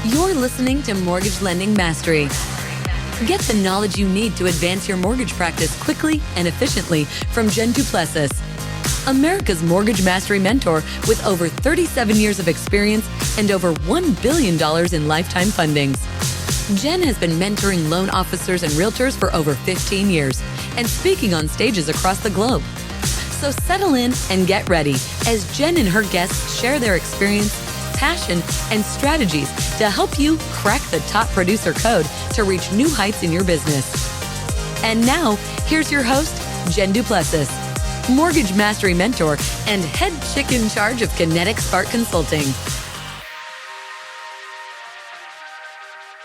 You're listening to Mortgage Lending Mastery. Get the knowledge you need to advance your mortgage practice quickly and efficiently from Jen du Plessis, America's Mortgage Mastery mentor with over 37 years of experience and over $1 billion in lifetime fundings. Jen has been mentoring loan officers and realtors for over 15 years and speaking on stages across the globe. So settle in and get ready as Jen and her guests share their experience, passion, and strategies to help you crack the top producer code to reach new heights in your business. And now, here's your host, Jen du Plessis, Mortgage Mastery Mentor and head chick in charge of Kinetic Spark Consulting.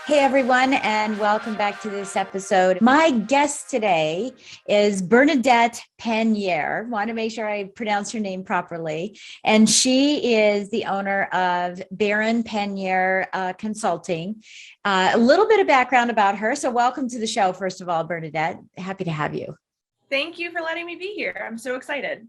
Hey everyone, and welcome back to this episode. My guest today is Bernadette Pannier. Want to make sure I pronounce her name properly. And she is the owner of Bernadette Pannier Consulting. A little bit of background about her. So welcome to the show, first of all, Bernadette. Happy to have you. Thank you for letting me be here. I'm so excited.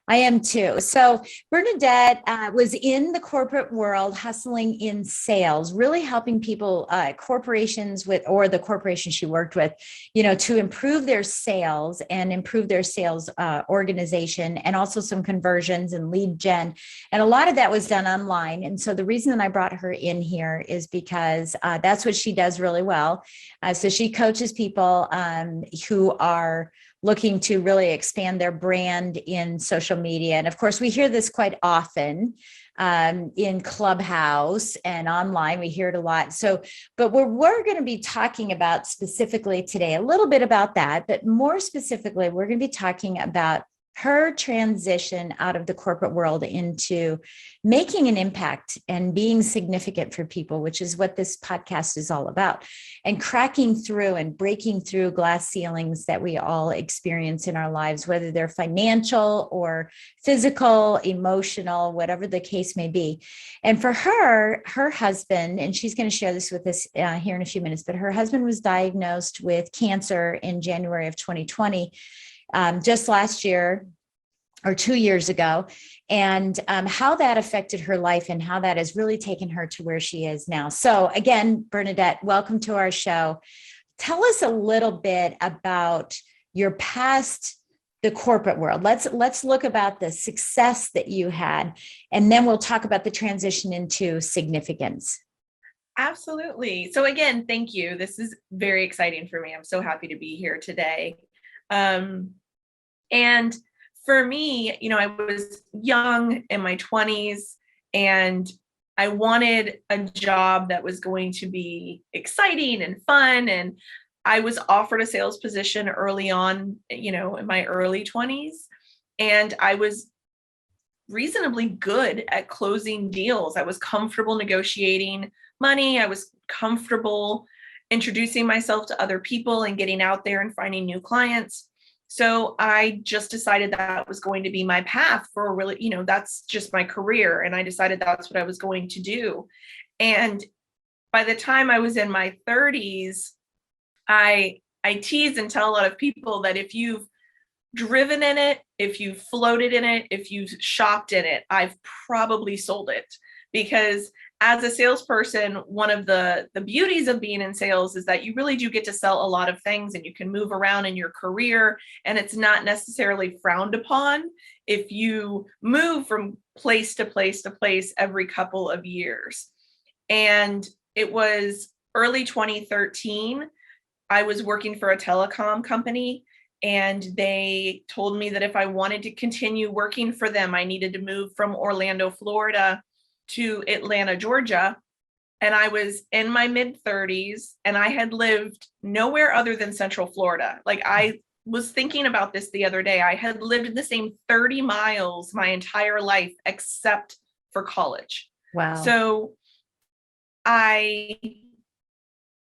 I am too. So Bernadette was in the corporate world, hustling in sales, really helping people, corporations or the corporation she worked with, to improve their sales and improve their sales organization, and also some conversions and lead gen. And a lot of that was done online. And so the reason that I brought her in here is because that's what she does really well. So she coaches people who are looking to really expand their brand in social media. And of course, we hear this quite often in Clubhouse and online. We hear it a lot. But we're going to be talking about specifically today, a little bit about that, but more specifically, we're going to be talking about her transition out of the corporate world into making an impact and being significant for people, which is what this podcast is all about, and cracking through and breaking through glass ceilings that we all experience in our lives, whether they're financial or physical, emotional, whatever the case may be. And for her husband, and she's going to share this with us here in a few minutes, but her husband was diagnosed with cancer in January of 2020. Just last year or 2 years ago, and how that affected her life and how that has really taken her to where she is now. So again, Bernadette, welcome to our show. Tell us a little bit about your past, the corporate world. Let's look about the success that you had, and then we'll talk about the transition into significance. Absolutely. So again, thank you. This is very exciting for me. I'm so happy to be here today. And for me, I was young in my 20s, and I wanted a job that was going to be exciting and fun. And I was offered a sales position early on, in my early 20s, and I was reasonably good at closing deals. I was comfortable negotiating money. I was comfortable introducing myself to other people and getting out there and finding new clients. So I just decided that was going to be my path for a really, that's just my career. And I decided that's what I was going to do. And by the time I was in my 30s, I tease and tell a lot of people that if you've driven in it, if you've floated in it, if you've shopped in it, I've probably sold it. Because as a salesperson, one of the beauties of being in sales is that you really do get to sell a lot of things, and you can move around in your career, and it's not necessarily frowned upon if you move from place to place to place every couple of years. And it was early 2013. I was working for a telecom company, and they told me that if I wanted to continue working for them, I needed to move from Orlando, Florida to Atlanta, Georgia. And I was in my mid-30s, and I had lived nowhere other than Central Florida. Like, I was thinking about this the other day. I had lived in the same 30 miles my entire life, except for college. Wow. So I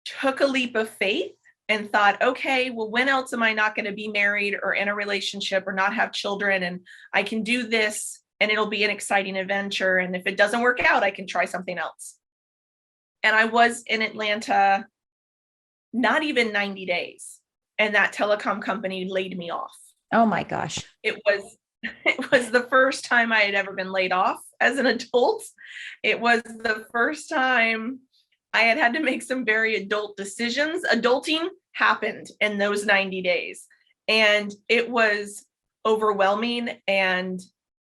took a leap of faith and thought, okay, well, when else am I not going to be married or in a relationship or not have children? And I can do this, and it'll be an exciting adventure. And if it doesn't work out, I can try something else. And I was in Atlanta not even 90 days. And that telecom company laid me off. Oh my gosh. It was the first time I had ever been laid off as an adult. It was the first time I had to make some very adult decisions. Adulting happened in those 90 days, and it was overwhelming, and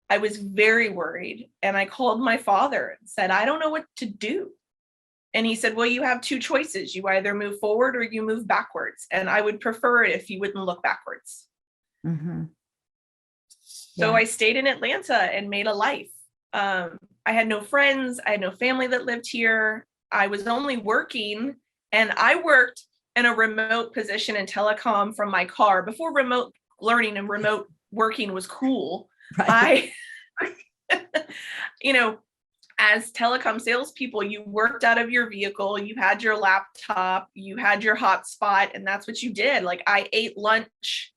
I was very worried. And I called my father and said, I don't know what to do. And he said, well, you have two choices. You either move forward or you move backwards. And I would prefer it if you wouldn't look backwards. Mm-hmm. So I stayed in Atlanta and made a life. I had no friends. I had no family that lived here. I was only working, and I worked in a remote position in telecom from my car before remote learning and remote working was cool. Right. As telecom salespeople, you worked out of your vehicle, you had your laptop, you had your hotspot, and that's what you did. Like, I ate lunch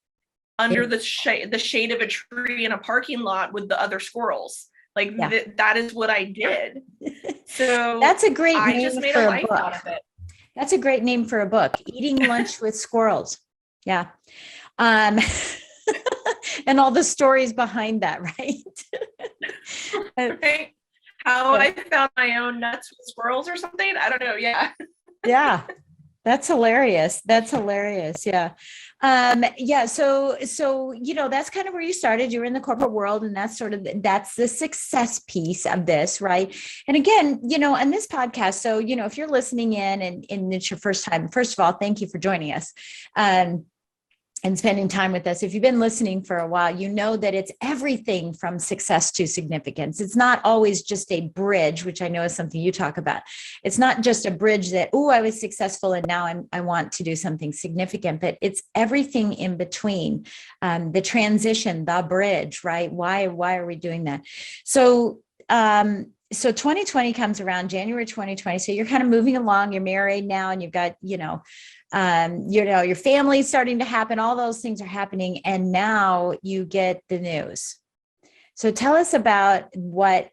under the shade of a tree in a parking lot with the other squirrels. Like, that is what I did. So that's a great name. I just made a life out of it. That's a great name for a book, Eating Lunch with Squirrels. Yeah. And all the stories behind that, right? Right. How I found my own nuts with squirrels or something. I don't know. Yeah. Yeah. That's hilarious. That's hilarious. Yeah. So, that's kind of where you started. You were in the corporate world, and that's the success piece of this. Right. And again, on this podcast, so, if you're listening in and it's your first time, first of all, thank you for joining us. And spending time with us. If you've been listening for a while, you know that it's everything from success to significance. It's not always just a bridge, which I know is something you talk about. It's not just a bridge that, I was successful and now I want to do something significant, but it's everything in between, the transition, the bridge, right? Why are we doing that? So 2020 comes around, January 2020. So you're kind of moving along, you're married now, and you've got, your family's starting to happen. All those things are happening. And now you get the news. So tell us about what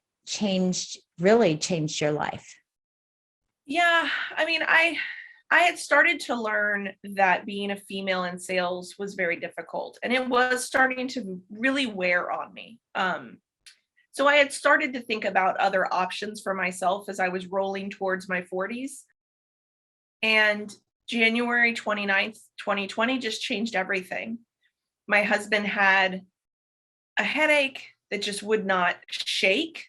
really changed your life. Yeah. I mean, I had started to learn that being a female in sales was very difficult, and it was starting to really wear on me. So I had started to think about other options for myself as I was rolling towards my 40s. And January 29th, 2020 just changed everything. My husband had a headache that just would not shake.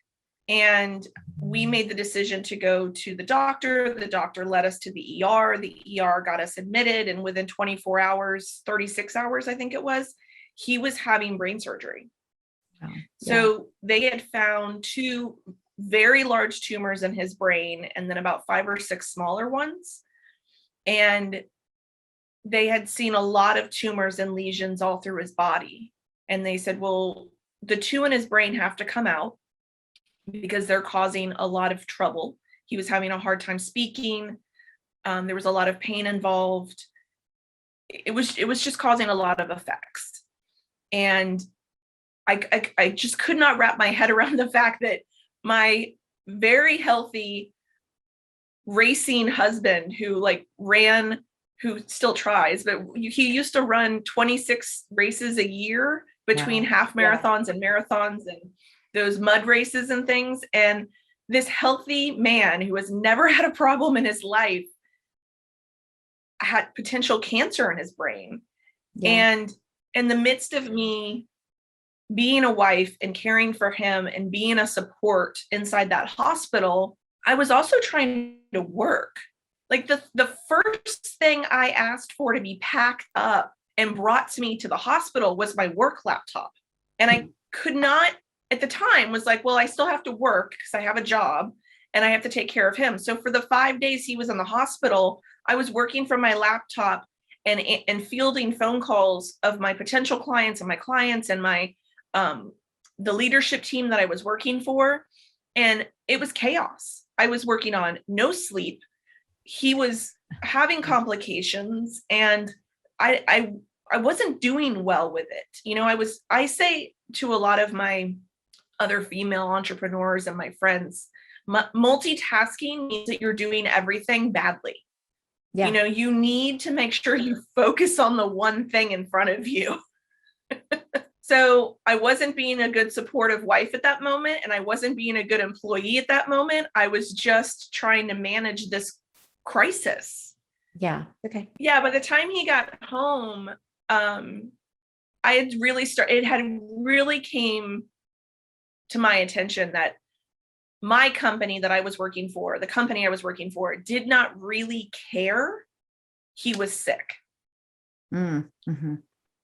And we made the decision to go to the doctor. The doctor led us to the ER. The ER got us admitted. And within 24 hours, 36 hours, I think it was, he was having brain surgery. Wow. So they had found 2 very large tumors in his brain, and then about 5 or 6 smaller ones. And they had seen a lot of tumors and lesions all through his body. And they said, well, the 2 in his brain have to come out because they're causing a lot of trouble. He was having a hard time speaking. There was a lot of pain involved. It was just causing a lot of effects. And I just could not wrap my head around the fact that my very healthy racing husband who still tries, but he used to run 26 races a year between half marathons and marathons and those mud races and things. And this healthy man who has never had a problem in his life had potential cancer in his brain. Yeah. And in the midst of me being a wife and caring for him and being a support inside that hospital, I was also trying to work. Like the first thing I asked for to be packed up and brought to me to the hospital was my work laptop. And I could not, at the time, was like, well, I still have to work because I have a job and I have to take care of him. So for the 5 days he was in the hospital, I was working from my laptop and fielding phone calls of my potential clients and my clients and my the leadership team that I was working for. And it was chaos. I was working on no sleep. He was having complications, and I wasn't doing well with it. I say to a lot of my other female entrepreneurs and my friends, multitasking means that you're doing everything badly. Yeah. You need to make sure you focus on the one thing in front of you. So I wasn't being a good supportive wife at that moment, and I wasn't being a good employee at that moment. I was just trying to manage this crisis. Yeah. Okay. Yeah. By the time he got home, I had really it had really came to my attention that my company that I was working for, the company I was working for, did not really care he was sick. Mm-hmm.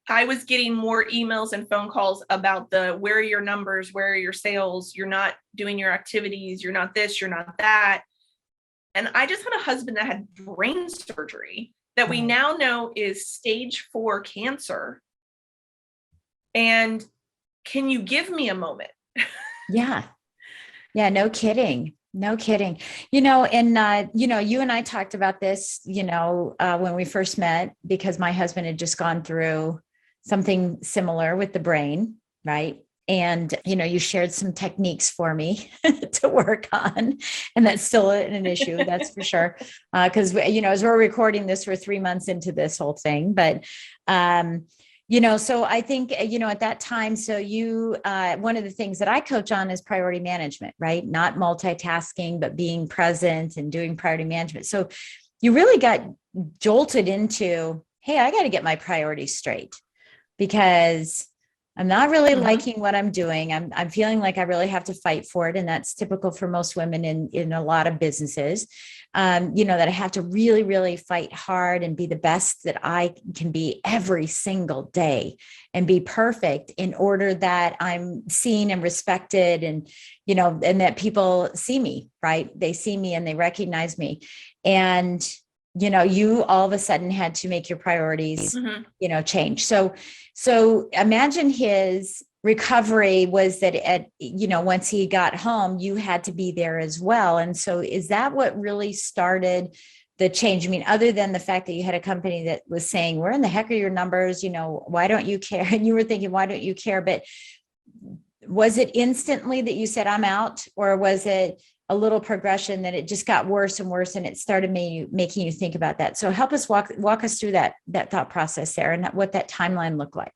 I was getting more emails and phone calls about where are your numbers? Where are your sales? You're not doing your activities. You're not this, you're not that. And I just had a husband that had brain surgery that we now know is stage 4 cancer. And can you give me a moment? Yeah. Yeah. No kidding. No kidding. And, you and I talked about this, when we first met, because my husband had just gone through something similar with the brain. Right. And, you shared some techniques for me to work on. And that's still an issue. That's for sure. Because, as we're recording this, we're 3 months into this whole thing. But, so I think, at that time, so one of the things that I coach on is priority management, right? Not multitasking, but being present and doing priority management. So you really got jolted into, hey, I got to get my priorities straight because I'm not really liking what I'm doing. I'm feeling like I really have to fight for it. And that's typical for most women in a lot of businesses, that I have to really, really fight hard and be the best that I can be every single day and be perfect in order that I'm seen and respected and that people see me, right? They see me and they recognize me. And you all of a sudden had to make your priorities, change. So imagine his recovery was that once he got home, you had to be there as well. And so is that what really started the change? I mean, other than the fact that you had a company that was saying, where in the heck are your numbers? Why don't you care? And you were thinking, why don't you care? But was it instantly that you said, I'm out? Or was it a little progression that it just got worse and worse and it started making you think about that? So help us walk us through that thought process there and what that timeline looked like.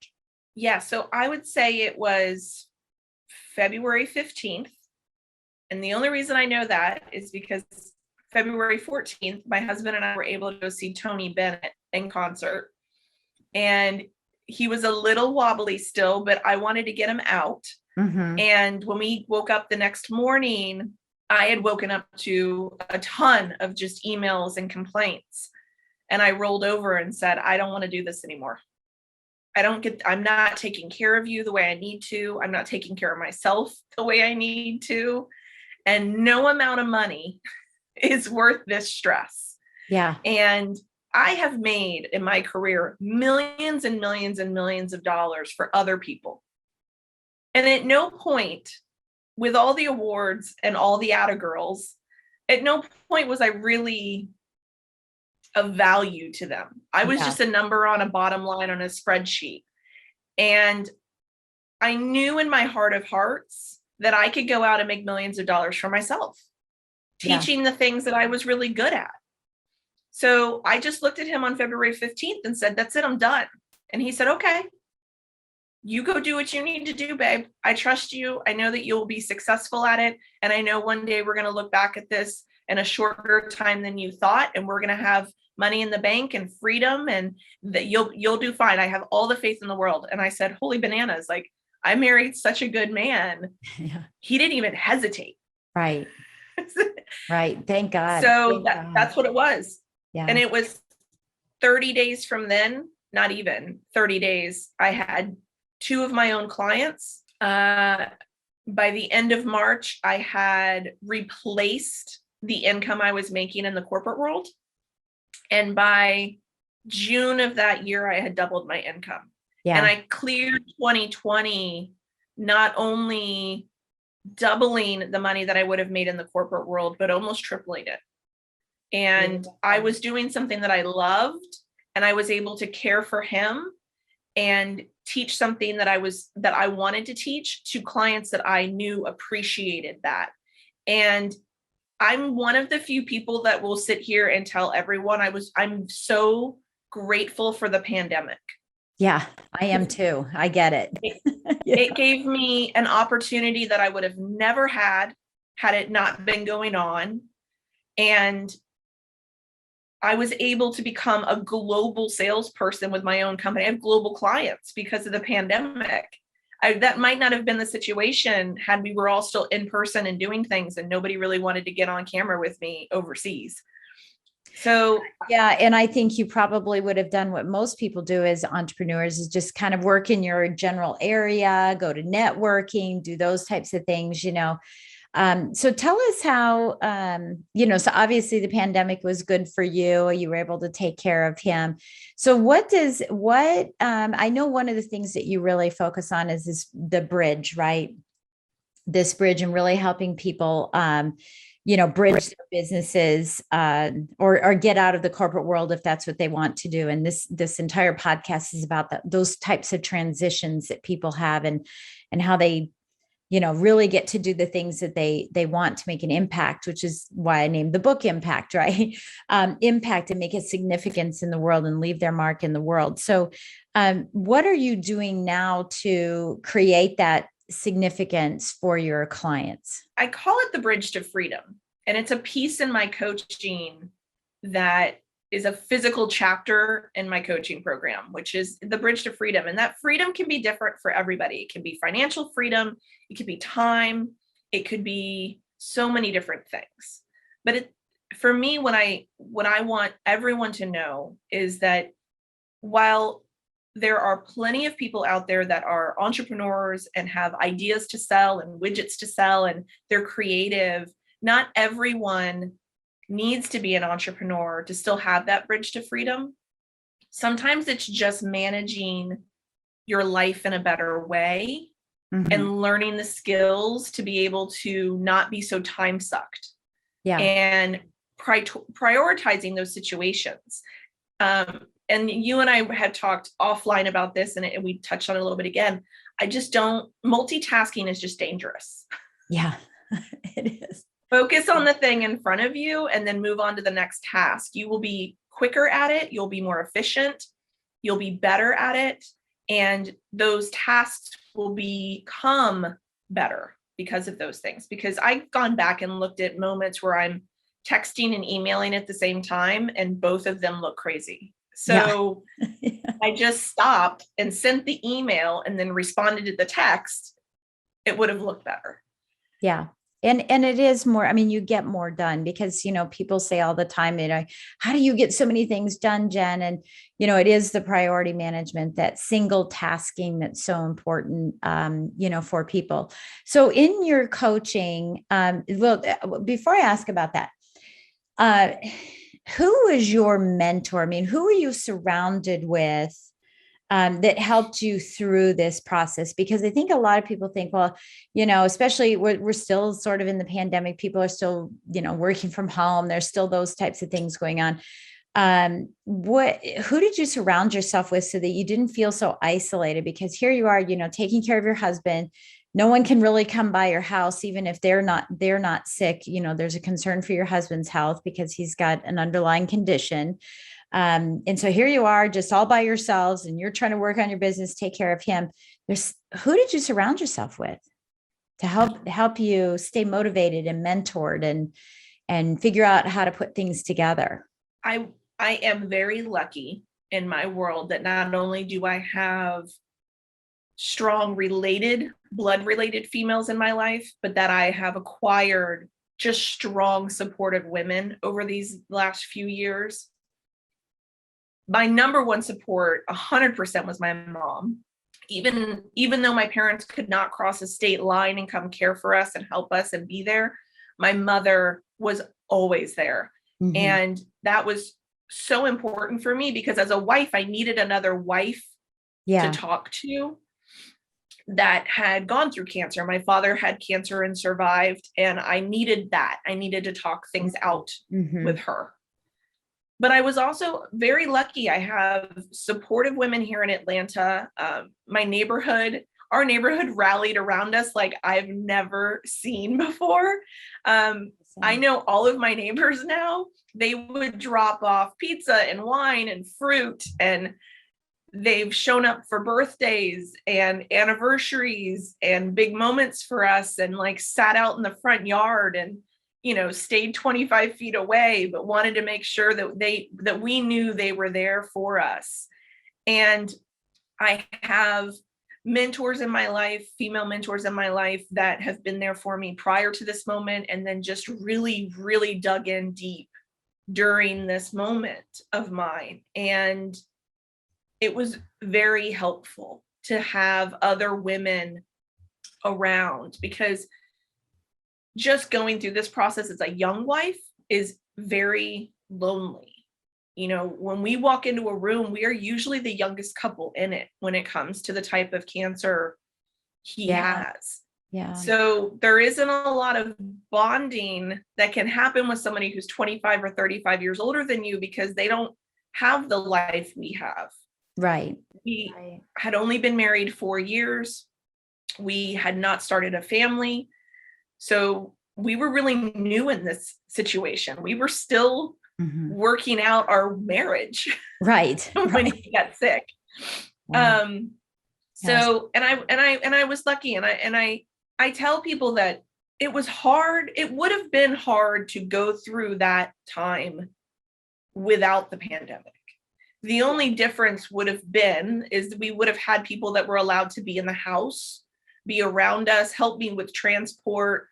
Yeah. So I would say it was February 15th. And the only reason I know that is because February 14th, my husband and I were able to go see Tony Bennett in concert. And he was a little wobbly still, but I wanted to get him out. And when we woke up the next morning, I had woken up to a ton of just emails and complaints. And I rolled over and said, I don't want to do this anymore. I'm not taking care of you the way I need to. I'm not taking care of myself the way I need to. And no amount of money is worth this stress. Yeah. And I have made in my career millions and millions and millions of dollars for other people. And at no point, with all the awards and all the Atta girls, at no point was I really of value to them. I was just a number on a bottom line on a spreadsheet. And I knew in my heart of hearts that I could go out and make millions of dollars for myself, teaching the things that I was really good at. So I just looked at him on February 15th and said, that's it, I'm done. And he said, okay, you go do what you need to do, babe. I trust you. I know that you'll be successful at it. And I know one day we're going to look back at this in a shorter time than you thought. And we're going to have money in the bank and freedom and that you'll do fine. I have all the faith in the world. And I said, holy bananas. Like, I married such a good man. Yeah. He didn't even hesitate. Right. Right. Thank God. So that's what it was. Yeah. And it was 30 days from then, not even 30 days. I had 2 of my own clients. By the end of March, I had replaced the income I was making in the corporate world. And by June of that year, I had doubled my income. Yeah. And I cleared 2020, not only doubling the money that I would have made in the corporate world, but almost tripling it. And I was doing something that I loved, and I was able to care for him and teach something that I wanted to teach to clients that I knew appreciated that. And I'm one of the few people that will sit here and tell everyone I'm so grateful for the pandemic. Yeah, I am too. I get it. It gave me an opportunity that I would have never had it not been going on. And I was able to become a global salesperson with my own company. I have global clients because of the pandemic. That might not have been the situation had we were all still in person and doing things and nobody really wanted to get on camera with me overseas. So yeah, and I think you probably would have done what most people do as entrepreneurs, is just kind of work in your general area, go to networking, do those types of things, So tell us how, so obviously the pandemic was good for you. You were able to take care of him. So I know one of the things that you really focus on is the bridge, right? This bridge, and really helping people, bridge their businesses, or get out of the corporate world if that's what they want to do. And this entire podcast is about those types of transitions that people have, and how they really get to do the things that they want to make an impact, which is why I named the book Impact, right? Impact, and make a significance in the world and leave their mark in the world. So what are you doing now to create that significance for your clients? I call it the bridge to freedom. And it's a piece in my coaching that is a physical chapter in my coaching program, which is the bridge to freedom. And that freedom can be different for everybody. It can be financial freedom. It could be time. It could be so many different things. But for me, what I want everyone to know is that while there are plenty of people out there that are entrepreneurs and have ideas to sell and widgets to sell, and they're creative, not everyone needs to be an entrepreneur to still have that bridge to freedom. Sometimes it's just managing your life in a better way, and learning the skills to be able to not be so time sucked. Yeah. And prioritizing those situations. And you and I had talked offline about this, and we touched on it a little bit again. Multitasking is just dangerous. Yeah, it is. Focus on the thing in front of you and then move on to the next task. You will be quicker at it. You'll be more efficient. You'll be better at it. And those tasks will become better because of those things. Because I've gone back and looked at moments where I'm texting and emailing at the same time, and both of them look crazy. So yeah. I just stopped and sent the email and then responded to the text. It would have looked better. Yeah. And it is more, I mean, you get more done because, people say all the time, how do you get so many things done, Jen? And, it is the priority management, that single tasking that's so important, for people. So in your coaching, before I ask about that, who was your mentor? I mean, who are you surrounded with that helped you through this process? Because I think a lot of people think, well, especially we're still sort of in the pandemic, people are still, working from home. There's still those types of things going on. Who did you surround yourself with so that you didn't feel so isolated? Because here you are, taking care of your husband. No one can really come by your house, even if they're not sick. There's a concern for your husband's health because he's got an underlying condition. And so here you are just all by yourselves, and you're trying to work on your business, take care of him. Who did you surround yourself with to help you stay motivated and mentored and figure out how to put things together? I am very lucky in my world that not only do I have strong blood related females in my life, but that I have acquired just strong, supportive women over these last few years. My number one support 100% was my mom. Even though my parents could not cross a state line and come care for us and help us and be there, my mother was always there. Mm-hmm. And that was so important for me because as a wife, I needed another wife to talk to that had gone through cancer. My father had cancer and survived, and I needed that. I needed to talk things out with her. But I was also very lucky. I have supportive women here in Atlanta. Our neighborhood rallied around us like I've never seen before. I know all of my neighbors now. They would drop off pizza and wine and fruit, and they've shown up for birthdays and anniversaries and big moments for us, and like sat out in the front yard. And stayed 25 feet away, but wanted to make sure that we knew they were there for us. And I have mentors in my life, female mentors in my life, that have been there for me prior to this moment, and then just really, really dug in deep during this moment of mine. And it was very helpful to have other women around, because just going through this process as a young wife is very lonely. When we walk into a room, we are usually the youngest couple in it when it comes to the type of cancer he has. Yeah. So there isn't a lot of bonding that can happen with somebody who's 25 or 35 years older than you, because they don't have the life we have. Right. We had only been married 4 years. We had not started a family. So we were really new in this situation. We were still working out our marriage. Right. When he got sick. Wow. So, and I was lucky, and I tell people that it was hard. It would have been hard to go through that time without the pandemic. The only difference would have been is we would have had people that were allowed to be in the house, be around us, help me with transport,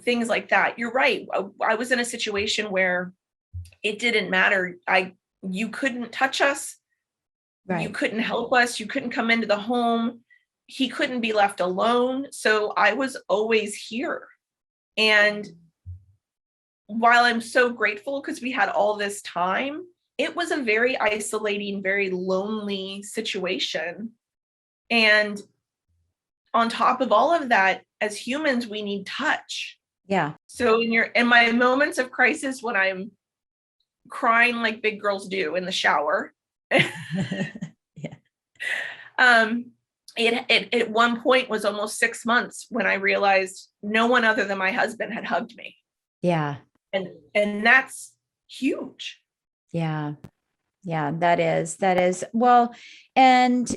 things like that. You're right. I was in a situation where it didn't matter. You couldn't touch us. Right. You couldn't help us. You couldn't come into the home. He couldn't be left alone. So I was always here. And while I'm so grateful because we had all this time, it was a very isolating, very lonely situation. And on top of all of that, as humans, we need touch. Yeah. So in my moments of crisis, when I'm crying like big girls do in the shower, yeah. It at one point was almost 6 months when I realized no one other than my husband had hugged me. Yeah. And that's huge. Yeah. Yeah, that is. Well, and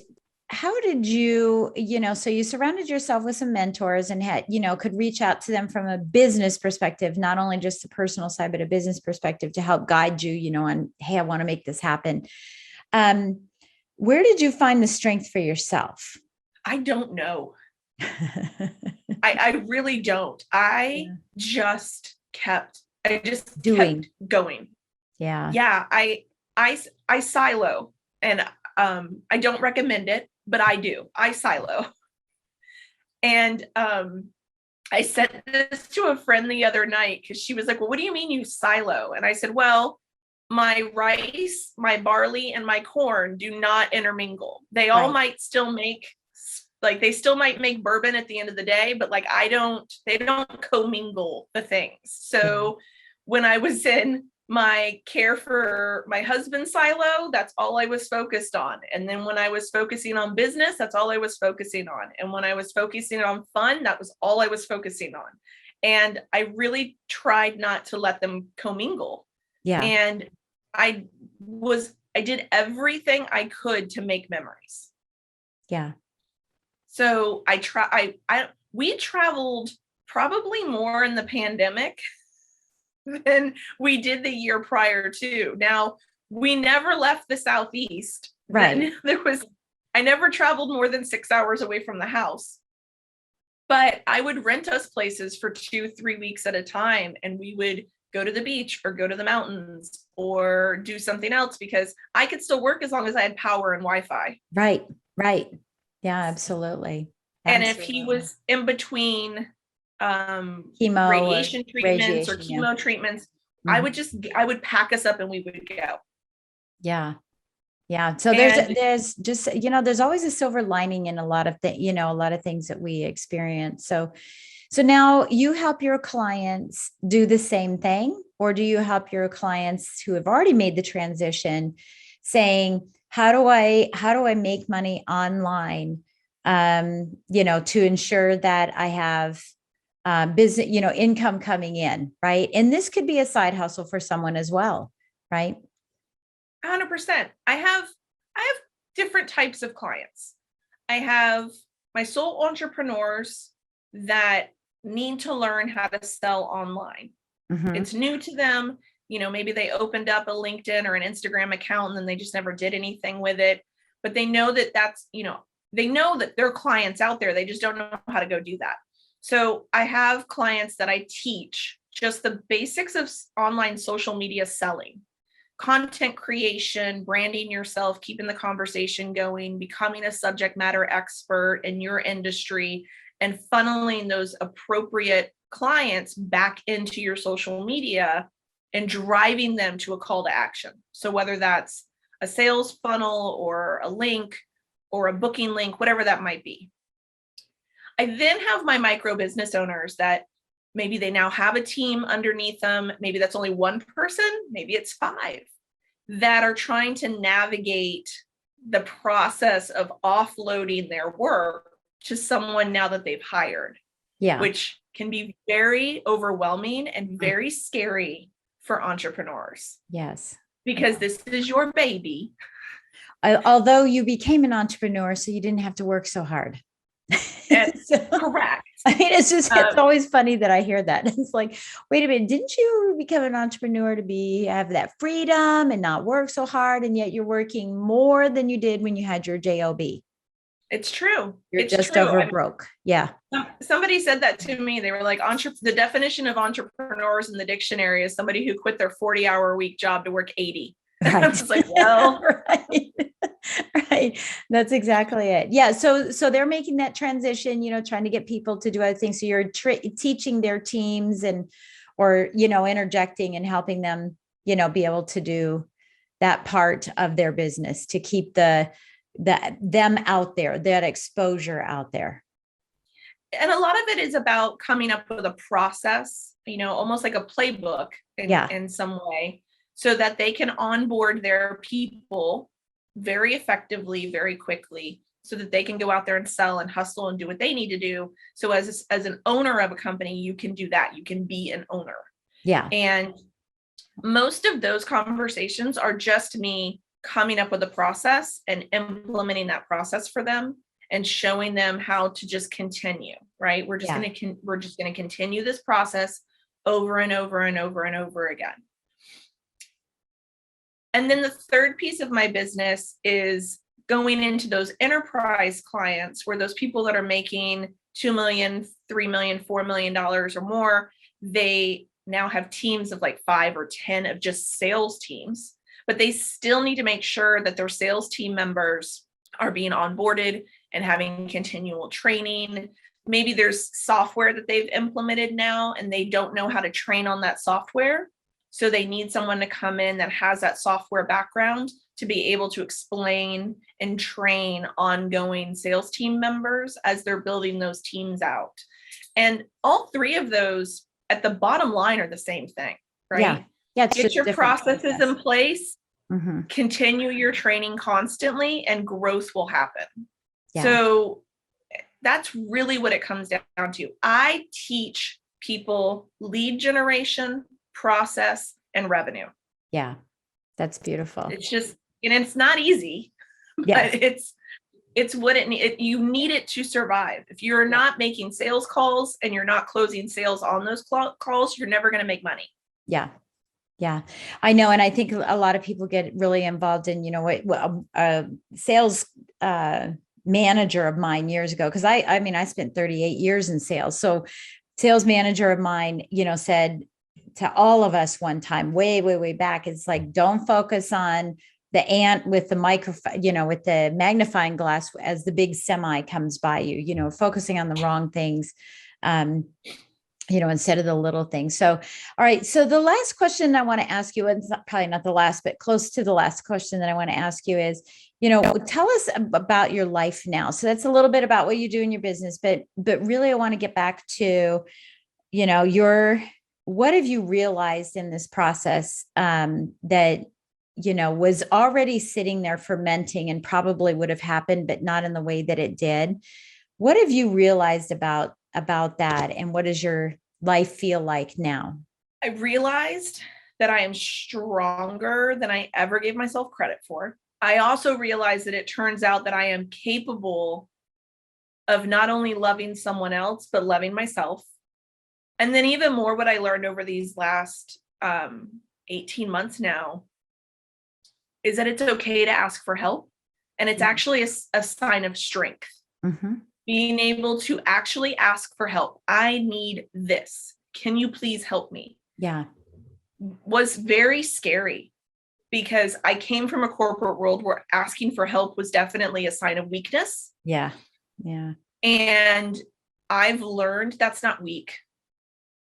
how did you, so you surrounded yourself with some mentors and had, could reach out to them from a business perspective, not only just the personal side, but a business perspective to help guide you, on, hey, I want to make this happen. Where did you find the strength for yourself? I don't know. I really don't. I just kept doing, kept going. Yeah. Yeah. I silo, and I don't recommend it, but I do. I silo. And I said this to a friend the other night because she was like, well, what do you mean you silo? And I said, well, my rice, my barley, and my corn do not intermingle. They all might still make, they still might make bourbon at the end of the day, but they don't commingle the things. So when I was in my care for my husband's silo, that's all I was focused on. And then when I was focusing on business, that's all I was focusing on. And when I was focusing on fun, that was all I was focusing on. And I really tried not to let them commingle. Yeah. And I did everything I could to make memories. Yeah. So we traveled probably more in the pandemic than we did the year prior to. Now, we never left the Southeast. Right. I never traveled more than 6 hours away from the house. But I would rent us places for 2-3 weeks at a time, and we would go to the beach or go to the mountains or do something else because I could still work as long as I had power and Wi-Fi. Right. Yeah, absolutely. And if he was in between chemo radiation treatments or chemo treatments, I would pack us up and we would go. Yeah. So there's just, there's always a silver lining in a lot of a lot of things that we experience. So now you help your clients do the same thing, or do you help your clients who have already made the transition saying, how do I make money online, to ensure that I have business, income coming in, right? And this could be a side hustle for someone as well, right? 100%. I have different types of clients. I have my sole entrepreneurs that need to learn how to sell online. Mhm. It's new to them. Maybe they opened up a LinkedIn or an Instagram account and then they just never did anything with it. But they know that they know that there are clients out there. They just don't know how to go do that. So I have clients that I teach just the basics of online social media selling, content creation, branding yourself, keeping the conversation going, becoming a subject matter expert in your industry, and funneling those appropriate clients back into your social media and driving them to a call to action. So whether that's a sales funnel or a link or a booking link, whatever that might be. I then have my micro business owners that maybe they now have a team underneath them. Maybe that's only one person, maybe it's 5 that are trying to navigate the process of offloading their work to someone now that they've hired. Yeah. Which can be very overwhelming and very scary for entrepreneurs. Yes. Because this is your baby. Although you became an entrepreneur, so you didn't have to work so hard. Correct. I mean, it's always funny that I hear that. It's like, wait a minute, didn't you become an entrepreneur to have that freedom and not work so hard? And yet you're working more than you did when you had your job. It's true. You're just over broke. Yeah. Somebody said that to me. They were like, the definition of entrepreneurs in the dictionary is somebody who quit their 40-hour-a-week job to work 80. Right. I was like, well, right. That's exactly it. Yeah. So they're making that transition, trying to get people to do other things. So you're teaching their teams or interjecting and helping them, be able to do that part of their business to keep them out there, that exposure out there. And a lot of it is about coming up with a process, almost like a playbook in some way, so that they can onboard their people very effectively, very quickly, so that they can go out there and sell and hustle and do what they need to do. So as an owner of a company, you can do that. You can be an owner. Yeah. And most of those conversations are just me coming up with a process and implementing that process for them and showing them how to just continue, right? We're just going to continue this process over and over and over and over again. And then the third piece of my business is going into those enterprise clients where those people that are making $2 million, $3 million, $4 million or more, they now have teams of like 5 or 10 of just sales teams, but they still need to make sure that their sales team members are being onboarded and having continual training. Maybe there's software that they've implemented now and they don't know how to train on that software. So they need someone to come in that has that software background to be able to explain and train ongoing sales team members as they're building those teams out. And all 3 of those at the bottom line are the same thing, right? Yeah. Get your processes in place, continue your training constantly, and growth will happen. Yeah. So that's really what it comes down to. I teach people lead generation, process, and revenue. Yeah, that's beautiful. It's just, it's not easy, but it's what you need it to survive. If you're not making sales calls and you're not closing sales on those calls, you're never going to make money. Yeah. Yeah, I know. And I think a lot of people get really involved in, a sales manager of mine years ago, because I spent 38 years in sales. So sales manager of mine, said to all of us one time, way, way, way back, it's like, don't focus on the ant with the microphone, with the magnifying glass as the big semi comes by you, focusing on the wrong things, instead of the little things. So, all right. So the last question I want to ask you, and it's probably not the last, but close to the last question that I want to ask you is, tell us about your life now. So that's a little bit about what you do in your business, but really I want to get back to, what have you realized in this process that, was already sitting there fermenting and probably would have happened, but not in the way that it did. What have you realized about that? And what does your life feel like now? I realized that I am stronger than I ever gave myself credit for. I also realized that it turns out that I am capable of not only loving someone else, but loving myself. And then even more, what I learned over these last 18 months now is that it's okay to ask for help. And it's actually a sign of strength. Mm-hmm. Being able to actually ask for help. I need this. Can you please help me? Yeah. Was very scary because I came from a corporate world where asking for help was definitely a sign of weakness. Yeah. Yeah. And I've learned that's not weak.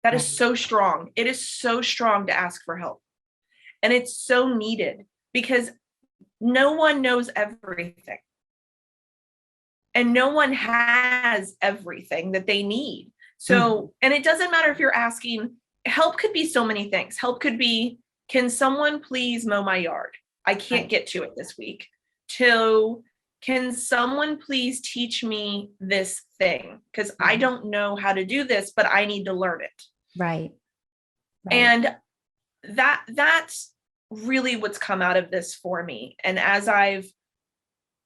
That is Right. so strong. It is so strong to ask for help. And it's so needed because no one knows everything. And no one has everything that they need. So, and it doesn't matter if you're asking, help could be so many things. Help could be, can someone please mow my yard? I can't get to it this week. To, can someone please teach me this thing? Because I don't know how to do this, but I need to learn it. Right. And that's really what's come out of this for me. And as I've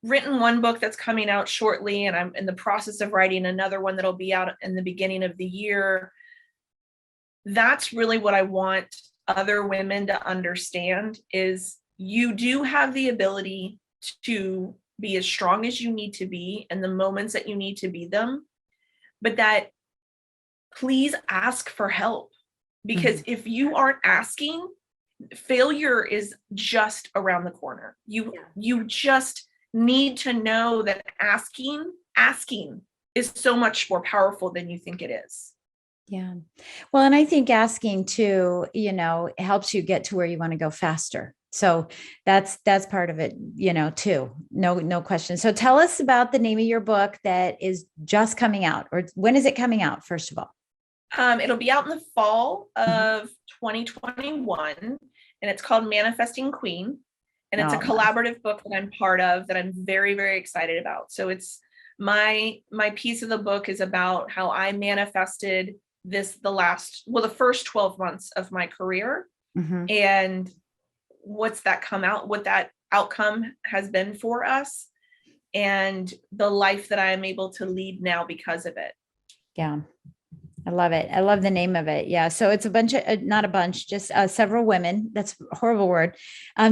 written one book that's coming out shortly, and I'm in the process of writing another one that'll be out in the beginning of the year, that's really what I want other women to understand is you do have the ability to be as strong as you need to be in the moments that you need to be them, but that please ask for help. Because if you aren't asking, failure is just around the corner. You just need to know that asking is so much more powerful than you think it is. Yeah. Well, and I think asking too, helps you get to where you want to go faster. So that's part of it, too. No question. So tell us about the name of your book that is just coming out, or when is it coming out, first of all? It'll be out in the fall of 2021, and it's called Manifesting Queen. And it's a collaborative book that I'm part of that I'm very, very excited about. So it's my piece of the book is about how I manifested the first 12 months of my career, and what that outcome has been for us, and the life that I am able to lead now because of it. Yeah. I love it. I love the name of it. Yeah. So it's a bunch of, not a bunch, just several women. That's a horrible word.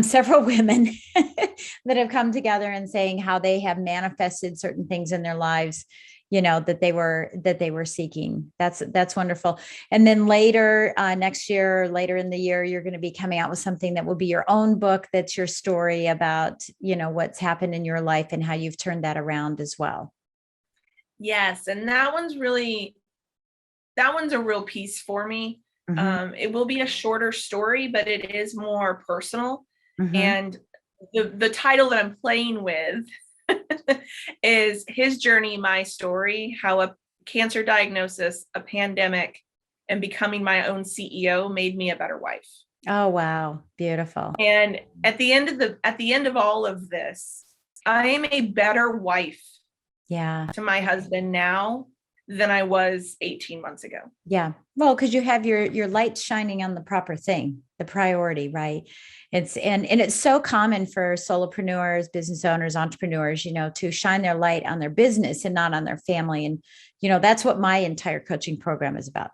Several women that have come together and saying how they have manifested certain things in their lives, that they were seeking. That's wonderful. And then later, next year, later in the year, you're going to be coming out with something that will be your own book. That's your story about, what's happened in your life and how you've turned that around as well. Yes. And that one's a real piece for me. It will be a shorter story, but it is more personal. And the title that I'm playing with is His Journey, My Story, how a cancer diagnosis, a pandemic, and becoming my own CEO made me a better wife. Oh, wow. Beautiful. And at the end of all of this, I am a better wife to my husband now than I was 18 months ago. Yeah. Well, because you have your light shining on the proper thing, the priority, right? And it's so common for solopreneurs, business owners, entrepreneurs, to shine their light on their business and not on their family. And, that's what my entire coaching program is about.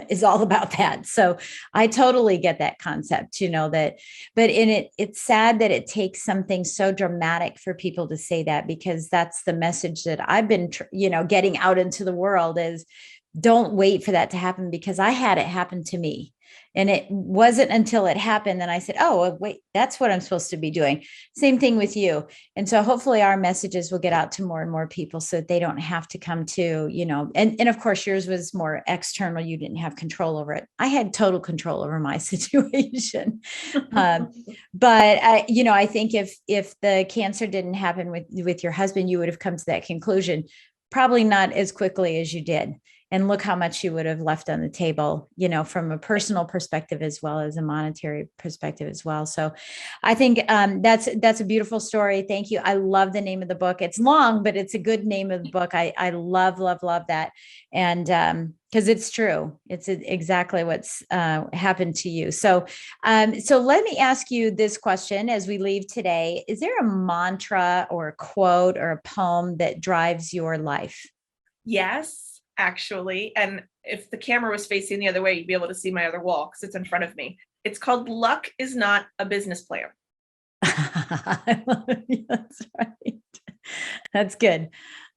Is all about that. So I totally get that concept, that, but it's sad that it takes something so dramatic for people to say that, because that's the message that I've been, getting out into the world is don't wait for that to happen, because I had it happen to me. And it wasn't until it happened that I said, oh, wait, that's what I'm supposed to be doing. Same thing with you. And so hopefully our messages will get out to more and more people so that they don't have to come to, and of course yours was more external. You didn't have control over it. I had total control over my situation. But I think if the cancer didn't happen with your husband, you would have come to that conclusion, probably not as quickly as you did. And look how much you would have left on the table, from a personal perspective as well as a monetary perspective as well. So I think that's a beautiful story. Thank you. I love the name of the book. It's long, but it's a good name of the book. I love that. And because it's true. It's exactly what's happened to you. So let me ask you this question as we leave today. Is there a mantra or a quote or a poem that drives your life? Yes, actually. And if the camera was facing the other way, you'd be able to see my other wall because it's in front of me. It's called Luck is Not a Business Plan. That's right. That's good.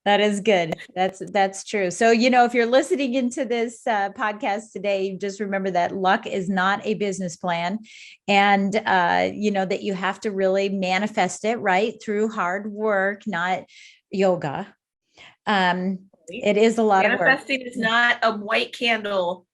That is good. That's true. So, if you're listening into this podcast today, just remember that luck is not a business plan, and that you have to really manifest it right through hard work, not yoga. It is a lot of work. Manifesting is not a white candle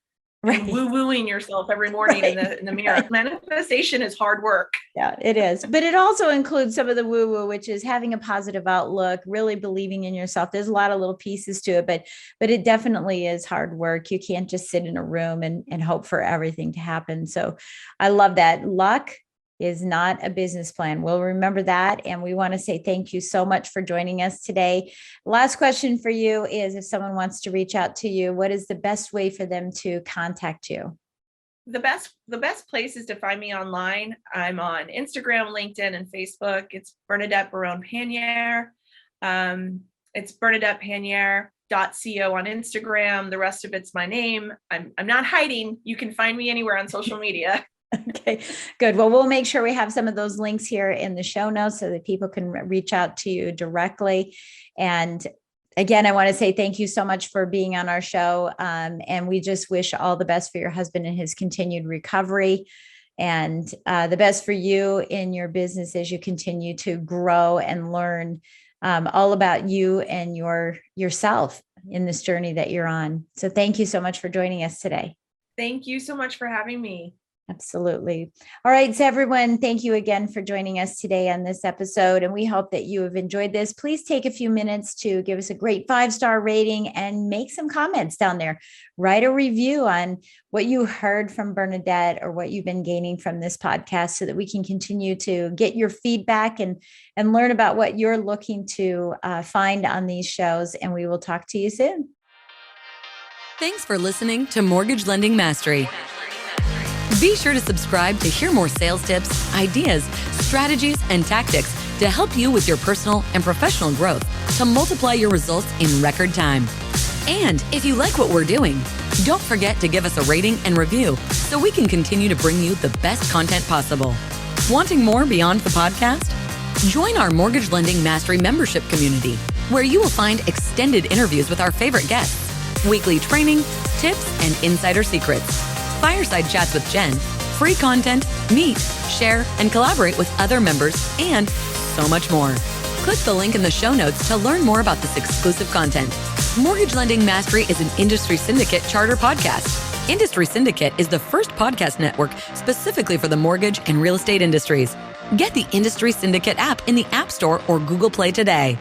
and woo-wooing yourself every morning in the mirror. Manifestation is hard work. Yeah, it is. But it also includes some of the woo-woo, which is having a positive outlook, really believing in yourself. There's a lot of little pieces to it, but it definitely is hard work. You can't just sit in a room and hope for everything to happen. So I love that. Luck is not a business plan. We'll remember that. And we want to say thank you so much for joining us today. Last question for you is, if someone wants to reach out to you, what is the best way for them to contact you? The best place is to find me online. I'm on Instagram, LinkedIn, and Facebook. It's Bernadette Pannier. It's Bernadette Pannier.co on Instagram. The rest of it's my name. I'm not hiding. You can find me anywhere on social media. Okay, good. Well, we'll make sure we have some of those links here in the show notes so that people can reach out to you directly. And again, I want to say thank you so much for being on our show. And we just wish all the best for your husband and his continued recovery, and the best for you in your business as you continue to grow and learn all about you and yourself in this journey that you're on. So thank you so much for joining us today. Thank you so much for having me. Absolutely. All right. So everyone, thank you again for joining us today on this episode. And we hope that you have enjoyed this. Please take a few minutes to give us a great 5-star rating and make some comments down there. Write a review on what you heard from Bernadette or what you've been gaining from this podcast so that we can continue to get your feedback and learn about what you're looking to find on these shows. And we will talk to you soon. Thanks for listening to Mortgage Lending Mastery. Be sure to subscribe to hear more sales tips, ideas, strategies, and tactics to help you with your personal and professional growth to multiply your results in record time. And if you like what we're doing, don't forget to give us a rating and review so we can continue to bring you the best content possible. Wanting more beyond the podcast? Join our Mortgage Lending Mastery membership community, where you will find extended interviews with our favorite guests, weekly training, tips, and insider secrets, fireside chats with Jen, free content, meet, share, and collaborate with other members, and so much more. Click the link in the show notes to learn more about this exclusive content. Mortgage Lending Mastery is an Industry Syndicate charter podcast. Industry Syndicate is the first podcast network specifically for the mortgage and real estate industries. Get the Industry Syndicate app in the App Store or Google Play today.